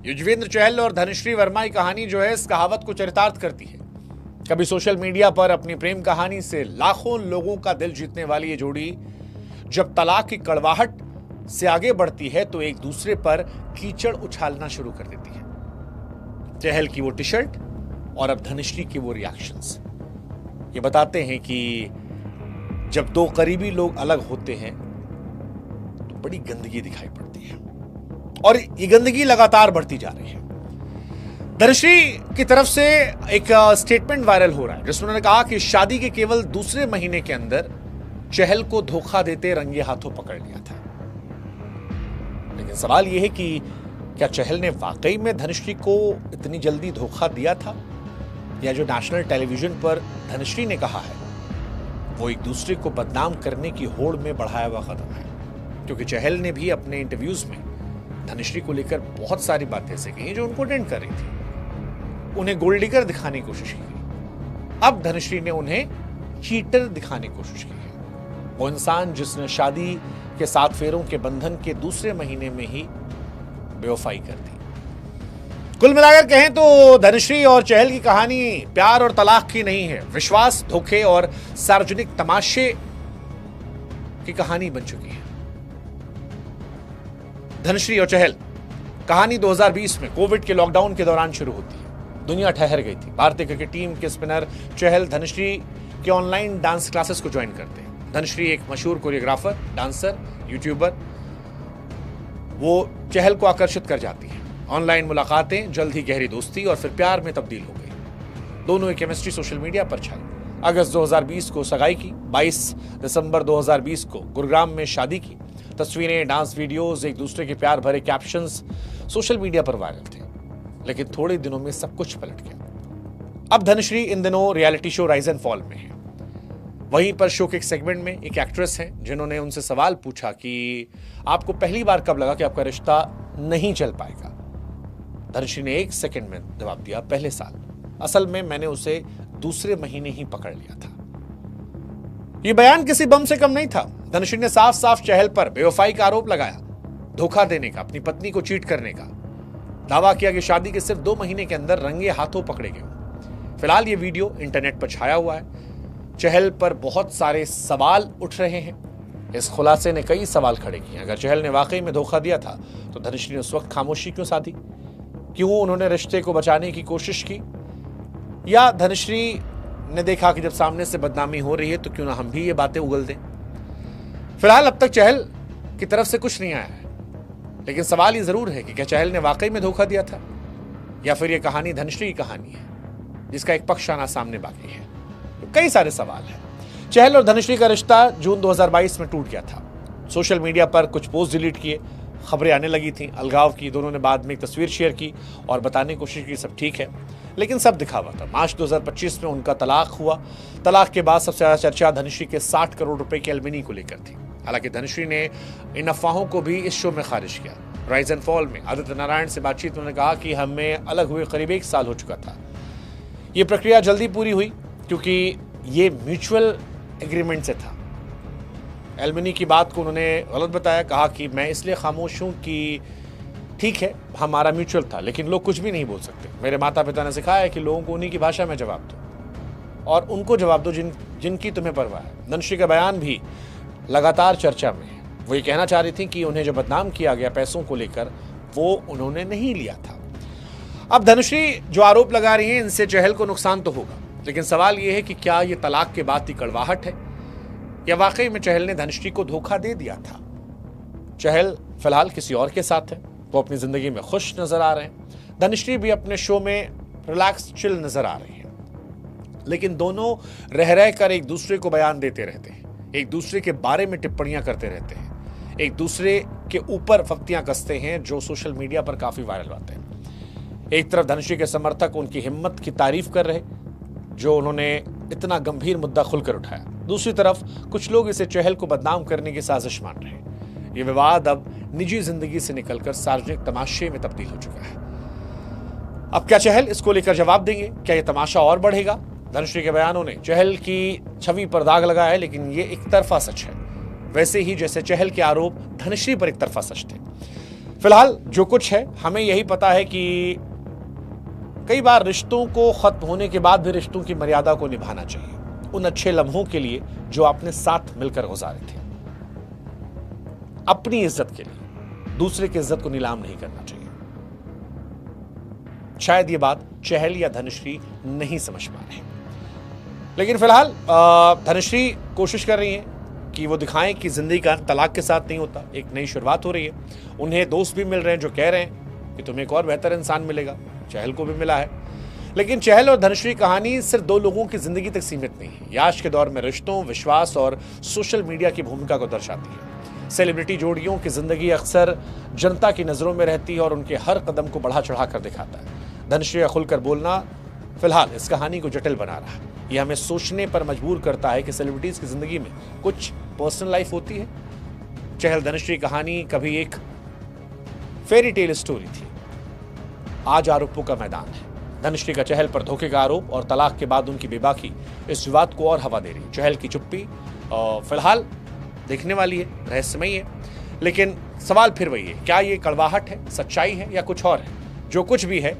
युजवेंद्र चहल और धनश्री वर्मा की कहानी जो है इस कहावत को चरितार्थ करती है। कभी सोशल मीडिया पर अपनी प्रेम कहानी से लाखों लोगों का दिल जीतने वाली ये जोड़ी जब तलाक की कड़वाहट से आगे बढ़ती है तो एक दूसरे पर कीचड़ उछालना शुरू कर देती है। चहल की वो टी शर्ट और अब धनश्री के वो रिएक्शंस ये बताते हैं कि जब दो करीबी लोग अलग होते हैं तो बड़ी गंदगी दिखाई पड़ती है और ये गंदगी लगातार बढ़ती जा रही है। धनश्री की तरफ से एक स्टेटमेंट वायरल हो रहा है जिसमें उन्होंने कहा कि शादी के केवल दूसरे महीने के अंदर चहल को धोखा देते रंगे हाथों पकड़ लिया था। लेकिन सवाल यह है कि क्या चहल ने वाकई में धनश्री को इतनी जल्दी धोखा दिया था, या जो नेशनल टेलीविजन पर धनश्री ने कहा है वो एक दूसरे को बदनाम करने की होड़ में बढ़ाया हुआ कदम है? क्योंकि चहल ने भी अपने इंटरव्यूज में धनश्री को लेकर बहुत सारी बातें ऐसे कही जो उनको टेंट कर रही थी, उन्हें गोल्ड डिगर दिखाने की कोशिश की। अब धनश्री ने उन्हें चीटर दिखाने की कोशिश की है। वो इंसान जिसने शादी के 7 फेरों के बंधन के दूसरे महीने में ही बेवफाई कर दी। कुल मिलाकर कहें तो धनश्री और चहल की कहानी प्यार और तलाक की नहीं है, विश्वास, धोखे और सार्वजनिक तमाशे की कहानी बन चुकी है। धनश्री और चहल कहानी 2020 में कोविड के लॉकडाउन के दौरान शुरू होती है। दुनिया ठहर गई थी। भारतीय क्रिकेट टीम के स्पिनर चहल धनश्री के ऑनलाइन डांस क्लासेस को ज्वाइन करते हैं। धनश्री एक मशहूर कोरियोग्राफर, डांसर, यूट्यूबर, वो चहल को आकर्षित कर जाती है। ऑनलाइन मुलाकातें, जल्द ही गहरी दोस्ती और फिर प्यार में तब्दील हो गई। दोनों की केमिस्ट्री सोशल मीडिया पर छाई। अगस्त 2020 को सगाई की, 22 दिसंबर 2020 को गुरुग्राम में शादी की। तस्वीरें, डांस वीडियोस, एक दूसरे के प्यार भरे कैप्शंस सोशल मीडिया पर वायरल थे। लेकिन थोड़े दिनों में सब कुछ पलट गया। अब धनश्री इन दिनों reality show rise and fall में है। वहीं पर शो के एक सेगमेंट में एक एक्ट्रेस हैं जिन्होंने उनसे सवाल पूछा कि आपको पहली बार कब लगा कि आपका रिश्ता नहीं चल पाएगा। धनश्री ने 1 सेकंड में जवाब दिया, पहले साल। असल में मैंने उसे दूसरे महीने ही पकड़ लिया था। यह बयान किसी बम से कम नहीं था। धनश्री ने साफ साफ चहल पर बेवफाई का आरोप लगाया, धोखा देने का, अपनी पत्नी को चीट करने का। दावा किया कि शादी के सिर्फ 2 महीने के अंदर रंगे हाथों पकड़े गए। फिलहाल ये वीडियो इंटरनेट पर छाया हुआ है। चहल पर बहुत सारे सवाल उठ रहे हैं। इस खुलासे ने कई सवाल खड़े किए। अगर चहल ने वाकई में धोखा दिया था तो धनश्री ने उस वक्त खामोशी क्यों साधी? क्यों उन्होंने रिश्ते को बचाने की कोशिश की? या धनश्री ने देखा कि जब सामने से बदनामी हो रही है तो क्यों ना हम भी ये बातें उगल दें? फिलहाल अब तक चहल की तरफ से कुछ नहीं आया है, लेकिन सवाल ये जरूर है कि क्या चहल ने वाकई में धोखा दिया था, या फिर यह कहानी धनश्री की कहानी है जिसका एक पक्ष आना सामने बाकी है। कई सारे सवाल हैं। चहल और धनश्री का रिश्ता जून 2022 में टूट गया था। सोशल मीडिया पर कुछ पोस्ट डिलीट किए, खबरें आने लगी थीं अलगाव की। दोनों ने बाद में एक तस्वीर शेयर की और बताने की कोशिश की सब ठीक है, लेकिन सब दिखावा था। मार्च 2025 में उनका तलाक हुआ। तलाक के बाद सबसे ज्यादा चर्चा धनश्री के 60 करोड़ रुपए की एलुमनी को लेकर थी। हालांकि धनश्री ने इन अफवाहों को भी इस शो में खारिज किया। राइज एंड फॉल में आदित्य नारायण से बातचीत में उन्होंने कहा कि हमें अलग हुए करीब 1 साल हो चुका था। ये प्रक्रिया जल्दी पूरी हुई क्योंकि ये म्यूचुअल एग्रीमेंट से था। एलुमनी की बात को उन्होंने गलत बताया, कहा कि मैं इसलिए खामोश हूं कि ठीक है हमारा म्यूचुअल था, लेकिन लोग कुछ भी नहीं बोल सकते। मेरे माता पिता ने सिखाया है कि लोगों को उन्हीं की भाषा में जवाब दो और उनको जवाब दो जिनकी तुम्हें परवाह है। धनश्री का बयान भी लगातार चर्चा में है। वो ये कहना चाह रही थी कि उन्हें जो बदनाम किया गया पैसों को लेकर वो उन्होंने नहीं लिया था। अब धनश्री जो आरोप लगा रही है इनसे चहल को नुकसान तो होगा, लेकिन सवाल यह है कि क्या यह तलाक के बाद की कड़वाहट है या वाकई में चहल ने धनश्री को धोखा दे दिया था। चहल फिलहाल किसी और के साथ है, वो अपनी जिंदगी में खुश नजर आ रहे हैं। धनश्री भी अपने शो में रिलैक्स चिल नजर आ रही है, लेकिन दोनों रह रह कर एक दूसरे को बयान देते रहते हैं, एक दूसरे के बारे में टिप्पणियां करते रहते हैं, एक दूसरे के ऊपर फप्तियां कसते हैं जो सोशल मीडिया पर काफी वायरल होते हैं। एक तरफ धनश्री के समर्थक उनकी हिम्मत की तारीफ कर रहे जो उन्होंने इतना गंभीर मुद्दा खुलकर उठाया, दूसरी तरफ कुछ लोग इसे चहल को बदनाम करने की साजिश मान रहे हैं। यह विवाद अब निजी जिंदगी से निकलकर सार्वजनिक तमाशे में तब्दील हो चुका है। अब क्या चहल इसको लेकर जवाब देंगे? क्या यह तमाशा और बढ़ेगा? धनश्री के बयानों ने चहल की छवि पर दाग लगाया है, लेकिन यह एक तरफा सच है, वैसे ही जैसे चहल के आरोप धनश्री पर एक तरफा सच थे। फिलहाल जो कुछ है हमें यही पता है कि कई बार रिश्तों को खत्म होने के बाद भी रिश्तों की मर्यादा को निभाना चाहिए, उन अच्छे लम्हों के लिए जो आपने साथ मिलकर गुजारे थे। अपनी इज्जत के लिए दूसरे की इज्जत को नीलाम नहीं करना चाहिए। शायद ये बात चहल या धनश्री नहीं समझ पा रहे, लेकिन फिलहाल धनश्री कोशिश कर रही हैं कि वो दिखाएं कि जिंदगी का तलाक के साथ नहीं होता, एक नई शुरुआत हो रही है। उन्हें दोस्त भी मिल रहे हैं जो कह रहे हैं कि तुम्हें एक और बेहतर इंसान मिलेगा। चहल को भी मिला है, लेकिन चहल और धनश्री कहानी सिर्फ दो लोगों की जिंदगी तक सीमित नहीं है। ये आज के दौर में रिश्तों, विश्वास और सोशल मीडिया की भूमिका को दर्शाती है। सेलिब्रिटी जोड़ियों की जिंदगी अक्सर जनता की नजरों में रहती है और उनके हर कदम को बढ़ा चढ़ा कर दिखाता है। धनश्री का खुलकर बोलना फिलहाल इस कहानी को जटिल बना रहा है। यह हमें सोचने पर मजबूर करता है कि सेलिब्रिटीज की जिंदगी में कुछ पर्सनल लाइफ होती है। चहल धनश्री कहानी कभी एक फेरी टेल स्टोरी थी, आज आरोपों का मैदान है। धनश्री का चहल पर धोखे का आरोप और तलाक के बाद उनकी बेबाकी इस विवाद को और हवा दे रही है। चहल की चुप्पी फिलहाल देखने वाली है, रहस्यमयी है, लेकिन सवाल फिर वही है, क्या ये कड़वाहट है, सच्चाई है या कुछ और है? जो कुछ भी है